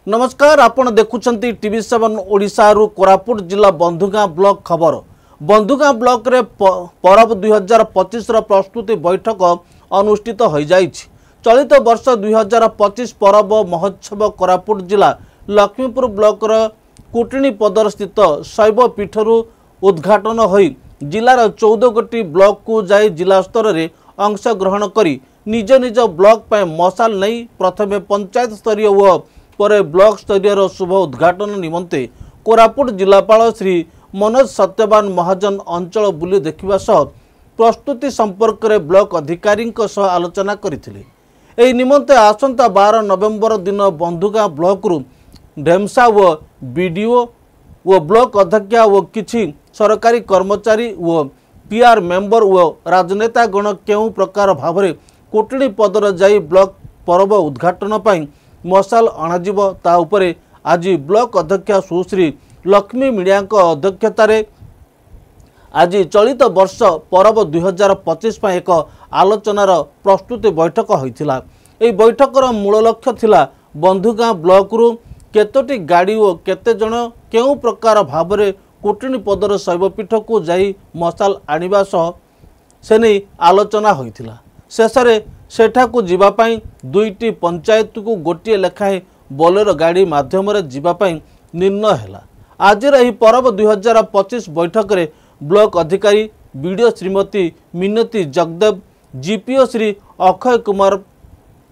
नमस्कार आपण देखुचंती टीवी7 ओडिशा रु कोरापुट जिला बंधुगां ब्लॉक खबर। बंधुगां ब्लॉक रे परब 2025 रो प्रस्तुति बैठक अनुष्ठित हो जाइछि। चलित वर्ष 2025 परब महोत्सव कोरापुट जिला लक्ष्मीपुर ब्लॉक रो कुटिणी पदर स्थित शैव पीठरु उद्घाटन होई जिलार 14 गोटी ब्लॉक को जाई जिला स्तर रे अंश ग्रहण करी निज निज ब्लॉक पे मशाल नहीं प्रथमे पंचायत स्तरीय व पर ब्लॉक स्तरीय शुभ उद्घाटन निमंते कोरापुट जिलापाल श्री मनोज सत्यवान महाजन अंचल बुली देखिबा सह प्रस्तुति संपर्क रे ब्लॉक अधिकारी आलोचना करथिले। एही निमंते आसंता 12 नवेम्बर दिन बंधुगां ब्लॉक रु ढेमसा व बीडीओ व ब्लॉक अध्यक्ष व किछि सरकारी कर्मचारी व पीआर मेंबर व राजनेता गण केउ प्रकार भावरे कोटिणी पदर जाई ब्लॉक पर्व उद्घाटन पाई मशाल अणाजिब ता उपरे आज ब्लॉक अध्यक्ष सुश्री लक्ष्मी मीडिया अध्यक्षतार आज चलित वर्ष परब 2025 एक आलोचनार प्रस्तुति बैठक होइथिला। एही बैठकर मूल लक्ष्य थिला बंधुगां ब्लॉक रु केतोटी गाड़ी और केते जण केउ प्रकार भावरे कोटिणी पदर शैवपीठ को जाई मशाल आनिबा सह सेने आलोचना होइथिला। शेषरे सेठाकू जीवापाई दुईटी पंचायत को गोटे लेखाएं बोलेरो गाड़ी माध्यम जीवापाई निर्णय हैला। आज रही परब 2025 बैठक रे ब्लॉक अधिकारी बीडीओ श्रीमती मिनती जगदेव जीपीओ श्री अक्षय कुमार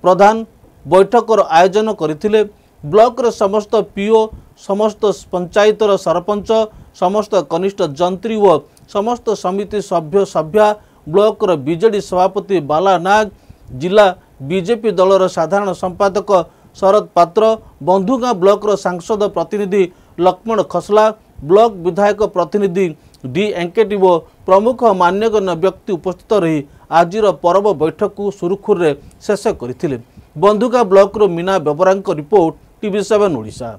प्रधान बैठकर आयोजन करथिले। ब्लॉक रे समस्त पीओ समस्त पंचायतर सरपंच समस्त कनिष्ठ जंत्री व समस्त समिति सभ्य सभ्या ब्लॉक रो बीजेडी सभापति बाला नाग जिला बीजेपी दलर साधारण संपादक शरद पात्र बंधुगां ब्लॉक रो सांसद प्रतिनिधि लक्ष्मण खसला ब्लॉक विधायक प्रतिनिधि डी एंकेटी व प्रमुख मान्यगण्य व्यक्ति उपस्थित रही आज पर्व बैठक को सुरुखुर रे शेष करथिले। बंधुगां ब्लॉक रो मीना बेबरांक रिपोर्ट टीवी7 ओडिशा।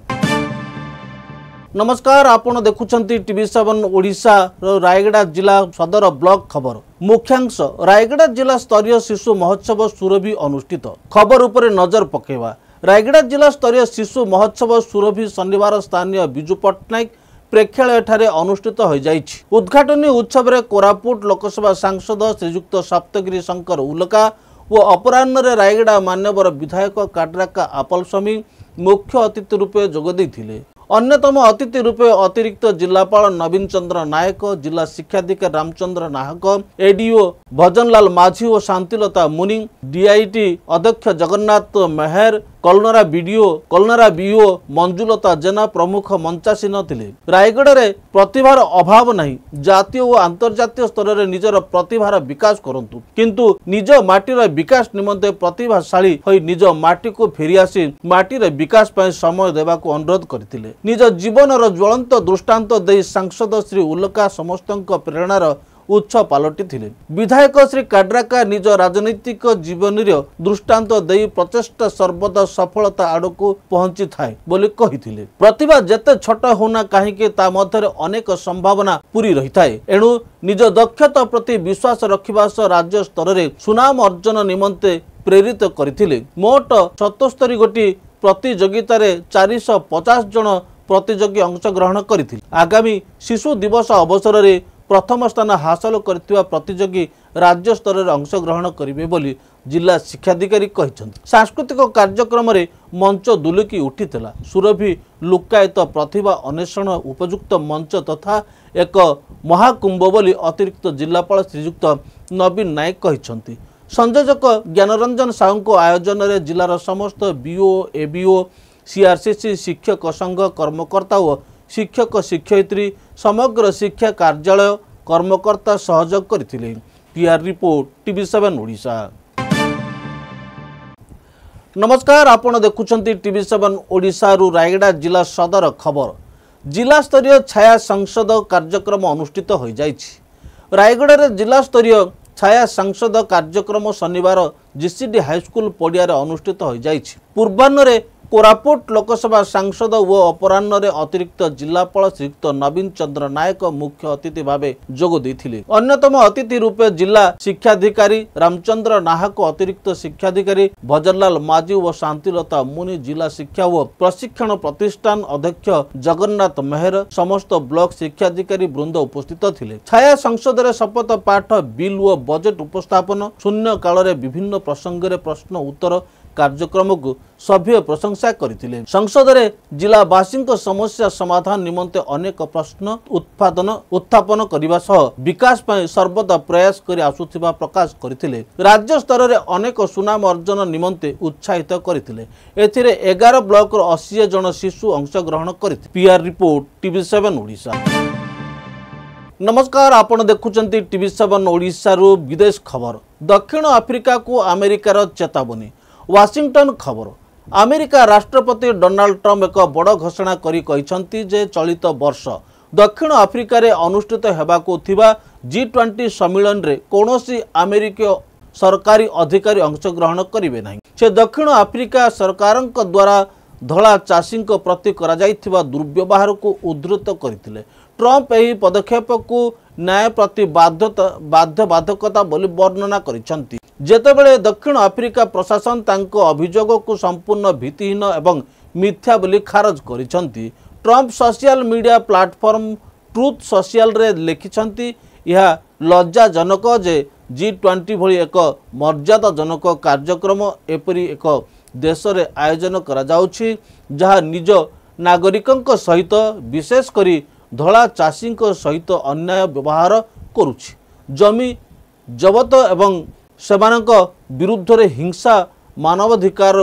नमस्कार आपण देखुचंती टीवी7 ओडिशा रायगड़ा जिला सदर ब्लॉक खबर। मुख्यांश रायगड़ा जिला स्तरीय शिशु महोत्सव सुरभि अनुष्ठित खबर उपरे नजर पकेवा। रायगड़ा जिला स्तरीय शिशु महोत्सव सुरभि शनिवार स्थानीय बिजू पट्टनायक प्रेक्षालय ठारे अनुष्ठित हो जाइछि। उद्घाटनी उत्सव रे कोरापुट लोकसभा सांसद श्रीयुक्त सप्तगिरी शंकर उल्का व अपराह्न रे रायगड़ा मान्यवर विधायक काड्राका आपल स्वामी मुख्य अतिथि रूपे जोग दैथिले। अन्यतम अतिथि रूपे अतिरिक्त जिलापाल नवीन चंद्र नायक जिला शिक्षाधिकारी रामचंद्र नाहक एडीओ भजनलाल माझी और शांतिलता मुनि डीआईटी अध्यक्ष जगन्नाथ मेहर कलनरा बीओ मंजुलता जेना प्रमुख मंचासीन थिले। रायगढ़ रे प्रतिभार अभाव नहीं जातीय और अंतर्जातीय स्तर रे निजर प्रतिभार विकास करंतु किंतु निज माटीर विकास निमंते प्रतिभाशाली होई निज माटी को फेरी आसी माटीर विकास पय समय देबाको अनुरोध करथिले। निज जीवनर ज्वलंत दृष्टांत दे सांसद श्री उल्का समस्तक प्रेरणार उत्स पालटी थिले। विधायक श्री काड्राका निज राजनीतिक जीवन दृष्टांत दे प्रचेष्टा सर्वदा सफलता आड़क पहुंची थाए बोली कहिथिले। प्रतिभा जेते छोट होना कहीं ता मध्य अनेक संभावना पूरी रही थाए एणु निज दक्षता प्रति विश्वास रखिबा सह राज्य स्तर रे सुनाम अर्जन निमंते प्रेरित करथिले। मोट 77 गोटी प्रतियोगिता रे 450 जन प्रतियोगी अंशग्रहण करथिले। आगामी शिशु दिवस अवसर रे प्रथम स्थान हासिल करथिबा प्रतियोगी राज्य स्तर रे अंशग्रहण करिवे बोली जिला शिक्षाधिकारी कहिसंत। सांस्कृतिक कार्यक्रम रे मंच दुलुकी उठितला। सुरभि लुक्कायित प्रतिभा अन्वेषण उपयुक्त मंच तथा एक महाकुंभ बोली अतिरिक्त जिलापाल श्रीयुक्त नवीन नायक कहिसंती। संयोजक ज्ञानरंजन साहू आयोजन रे जिलार समस्त बीओ एबीओ सीआरसीसी शिक्षक संघ कर्मकर्ता व शिक्षक शिक्षयित्री समग्र शिक्षा कार्यालय कर्मकर्ता सहयोग करथिले। पीआर रिपोर्ट टीवी7 ओडिशा। नमस्कार आपण देखुचंती टीवी7 ओडिशा रु रायगड़ा जिला सदर खबर। जिला स्तरीय छाया संसद कार्यक्रम अनुष्ठित हो जाइछि। रायगड़ा रे जिला स्तरीय छाया सांसद कार्यक्रम शनिवार जीसीडी हाईस्कूल पड़िया अनुष्ठित हो जाइछि। पूर्वाह्न कोरापुट लोकसभा सांसद व अपराह्न अतिरिक्त जिलापाल श्रीयुक्त नवीन चंद्र नायक मुख्य अतिथि भावे जोग देथिले। अन्यतम अतिथि रूपे जिला शिक्षाधिकारी रामचंद्र नाहक, अतिरिक्त शिक्षाधिकारी भजनलाल माझी व शांतिलता मुनि, जिला शिक्षा व प्रशिक्षण प्रतिष्ठान अध्यक्ष जगन्नाथ मेहर, समस्त ब्लॉक शिक्षाधिकारी वृंद उपस्थित थिले। छाया संसद रे शपथ पाठ, बिल व बजेट उपस्थापन, शून्य काल रे विभिन्न प्रसंग रे प्रश्न उत्तर कार्यक्रम को सभ्य प्रशंसा करथिले। संसद रे जिलावासी समस्या समाधान निमंते अनेक प्रश्न उत्थापन करने सह विकास पय सर्वदा प्रयास करि आसुथिबा प्रकाश करथिले। राज्य स्तर रे अनेक सुनाम अर्जन निमंते उत्साहित करथिले। एथिरे 11 ब्लॉक रो 80 जन शिशु अंशग्रहण करथिले। PR report TV7 Odisha. नमस्कार, आपण देखुचंती TV7 ओडिशा रो विदेश खबर। दक्षिण आफ्रिका को अमेरिकार चेतावनी। वाशिंगटन खबर। अमेरिका राष्ट्रपति डोनाल्ड ट्रम्प एक बड़ घोषणा करी कहिसंती जे चलित वर्ष दक्षिण आफ्रिका रे अनुष्ठित हेबाकू थिबा G20 सम्मेलन रे कोनोसी अमेरिकीय सरकारी अधिकारी अंशग्रहण करिवे नाही। से दक्षिण आफ्रिका सरकारक द्वारा धला चाषी प्रति करा जाइथिबा दुर्व्यवहार को उद्धृत करथिले। ट्रम्प एही पदक्षेप को न्याय प्रति बाध्यबाधकता बोली वर्णना करिसंती। जेतेबेले दक्षिण आफ्रिका प्रशासन तांको अभियोग को संपूर्ण भित्तिहीन एवं मिथ्या बोली खारज करिसंती। Trump social media platform truth social रे लिखिसंती, यह लज्जाजनक जे G20 भली एक मर्यादाजनक कार्यक्रम एपरी एक देश रे आयोजन करा जाउछि जहा निज नागरिकंक सहित विशेष करी धला चाषी सहित अन्याय व्यवहार करुछि। जमी जबत एवं सेमानक विरुद्ध रे हिंसा, मानवाधिकार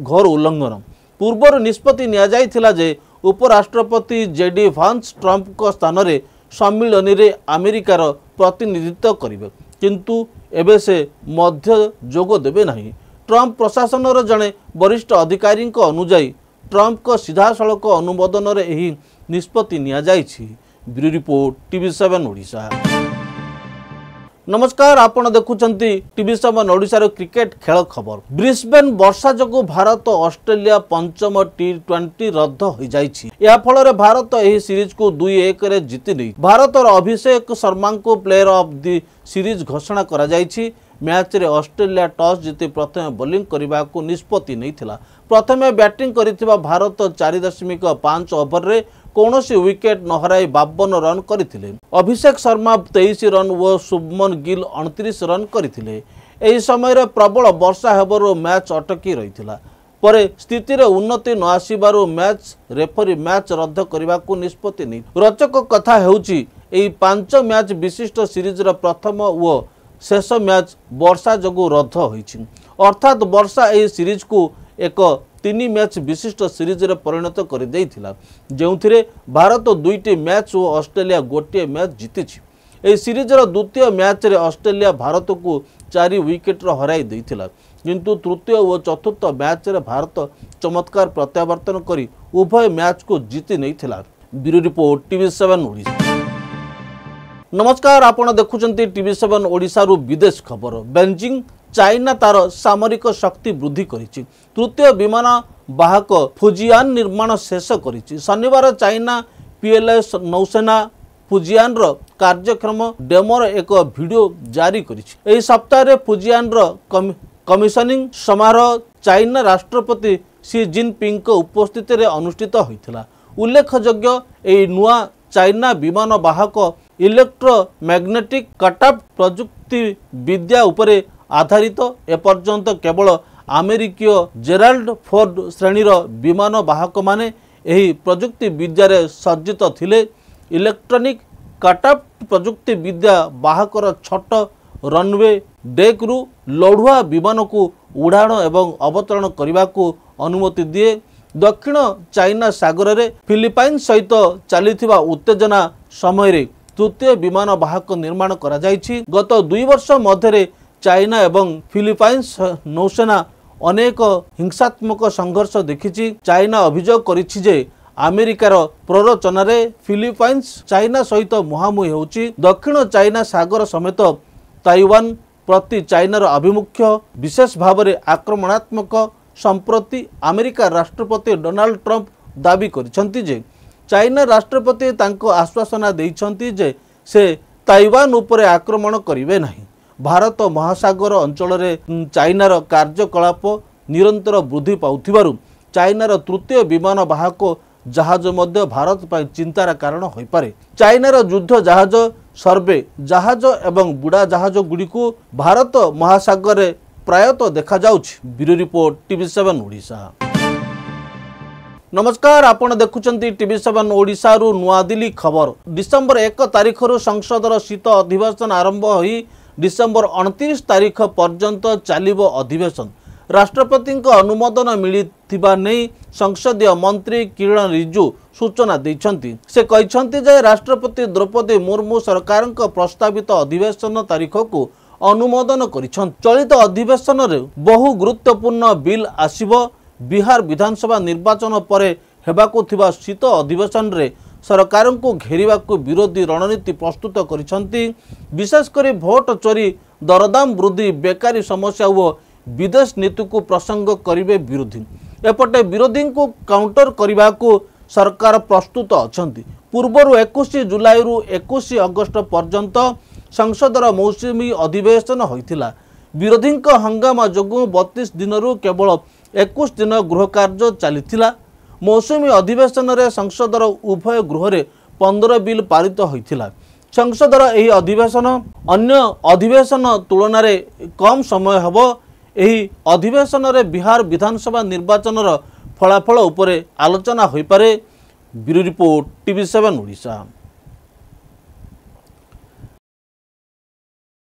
घोर उल्लंघन। पूर्वर निष्पत्ति निया जाइथिला जे उपराष्ट्रपति JD वांस ट्रम्प को स्थान रे सम्मिलन रे अमेरिकार प्रतिनिधित्व करिवे, किंतु एबे से मध्य जोग देबे नाही। ट्रम्प प्रशासन रो जने वरिष्ठ अधिकारी अनुजाई ट्रम्प को सीधासलख अनुमोदन रे एही निष्पत्ति निया जाइछि। Bureau report TV7 Odisha. नमस्कार, आपण देखुचंती TV7 ओडिशा रो क्रिकेट खेल खबर। ब्रिस्बेन वर्षा जगु भारत ऑस्ट्रेलिया पंचम T20 रद्द हो जाइछि। या फल रे भारत एही सीरीज को 2-1 रे जीति नै। भारत रो अभिषेक शर्मा को प्लेयर ऑफ द सीरीज घोषणा करा जाइछि। मैच रे ऑस्ट्रेलिया टॉस जीति प्रथम बोलिंग करबा को निष्पत्ति नैथिला। प्रथमे बैटिंग करिथिबा भारत 4.5 ओवर रे कोनोसी विकेट न हराई 52 रन करथिले। अभिषेक शर्मा 23 रन व शुभमन गिल 29 रन करथिले। एही समय रे प्रबल वर्षा हेबारो मैच अटकी रहिथिला। परे स्थिति रे उन्नति न आसीबारो मैच रेफरी मैच रद्द करबा को निष्पत्ति नै। रोचक कथा हेउची एही 5 मैच विशिष्ट सीरीज रो प्रथम व शेष मैच वर्षा जगु रद्द होइछि। अर्थात वर्षा एही सीरीज को एक 3 मैच विशिष्ट सीरीज रे परिणत कर देइथिला, जेउथिरे भारत 2टी मैच और ऑस्ट्रेलिया 1 मैच जीतिछि। एही सीरीज रो द्वितीय मैच रे ऑस्ट्रेलिया भारत को 4 विकेट रो हराई देइथिला, किंतु तृतीय और चतुर्थ मैच रे भारत चमत्कार प्रत्यावर्तन करी उभय मैच को जीति नैथिला। Bureau report TV7 Odisha. नमस्कार, आपण देखुचंती TV7 ओडिशा रो विदेश खबर। बेजिंग चाइना तार सामरिक शक्ति वृद्धि करिछि। तृतीय विमान वाहक फुजियान निर्माण शेष करिछि। शनिवार चाइना PLA नौसेना फुजियान रो कार्यक्रम डेमोर एक वीडियो जारी करिछि। एही सप्ताह रे फुजियान रो कमिशनिंग समारोह चाइना राष्ट्रपति शी जिनपिंग को उपस्थिति रे अनुष्ठित होइथिला। उल्लेखयोग्य एही नुआ चाइना विमान वाहक इलेक्ट्रोमैग्नेटिक कटअप प्रजुक्ति विद्या उपरे आधारित एपर्यंत केवल अमेरिकीय जेराल्ड फोर्ड श्रेणीर विमान वाहक माने एही प्रजुक्ति विद्या सज्जित थिले। इलेक्ट्रॉनिक कटअप प्रजुक्ति विद्या वाहकर छोट रनवे डेक रु लढ़ुआ विमान को उड़ाण एवं अवतरण करने को अनुमति दिए। दक्षिण चाइना सागर रे फिलिपाइन सहित चलीथिबा उत्तेजना समय तृतीय विमान वाहक निर्माण करा जाइछि। गत 2 वर्ष मध्य चाइना एवं फिलिपाइन्स नौसेना अनेक हिंसात्मक संघर्ष देखिछि। चाइना अभियोग करिछि जे अमेरिकार प्ररोचन रे फिलिपाइन्स चाइना सहित मुहांमुही होउछि। दक्षिण चाइना सागर समेत ताइवान प्रति चाइनार आभिमुख्य विशेष भाव में आक्रमणात्मक संप्रति अमेरिका राष्ट्रपति डोनाल्ड ट्रंप दाबी करिसेंती जे चाइना राष्ट्रपति तांको आश्वासना देइछंती जे से ताइवान उपरे आक्रमण करिवे नाही। भारत महासागर अंचल में चाइनार कार्यकलाप निरंतर वृद्धि पाउथिबारु चाइनार तृतीय विमान वाहक जहाज मध्य भारत पर चिंतार कारण हो पारे। चाइनार युद्ध जहाज सर्वे जहाज एवं बुड़ा जहाज गुड़ी को भारत महासागर में प्रायतः देखा जाउछि। Bureau report TV7 Odisha. नमस्कार, आपण देखुचंती TV7 ओडिशा रु नुआ दिल्ली खबर। डिसेंबर 1 तारिख रु संसदर शीत अधिवेशन आरंभ होई डिसेंबर 29 तारिख पर्यंत चलिबो अधिवेशन। राष्ट्रपति अनुमोदन मिलिथिबा नहीं संसदीय मंत्री किरण रिजिजू सूचना देइछंती। से कहिछंती जे राष्ट्रपति द्रौपदी मुर्मू सरकार प्रस्तावित अधिवेशन तारीख को अनुमोदन करिछन। चलित अधिवेशन रे बहु गुरुत्वपूर्ण बिल आसीबो। बिहार विधानसभा निर्वाचन परे हेबाकु थिबा शीत अधिवेशन रे सरकार को घेरिबा को विरोधी रणनीति प्रस्तुत करिछंती। विशेषकर भोट चोरी, दरदाम वृद्धि, बेकारी समस्या और विदेश नीति को प्रसंग करिवे विरोधी। एपटे विरोधी को काउंटर करने को सरकार प्रस्तुत अछंती। पूर्वर 21 जुलाई रु 21 अगस्त पर्यंत संसदर मौसुमी अधिवेशन होइथिला। विरोधी हंगामा जोगु 32 दिन रु केवल 21 दिन गृह कार्य चलीथिला। मौसुमी अधिवेशन रे संसदर उभय गृह रे 15 बिल पारित होइथिला। संसदर एही अधिवेशन अन्य अधिवेशन तुलन रे कम समय हबो। एही अधिवेशन रे बिहार विधानसभा निर्वाचन फलाफल उपरे आलोचना होई पारे। Bureau report TV7 Odisha.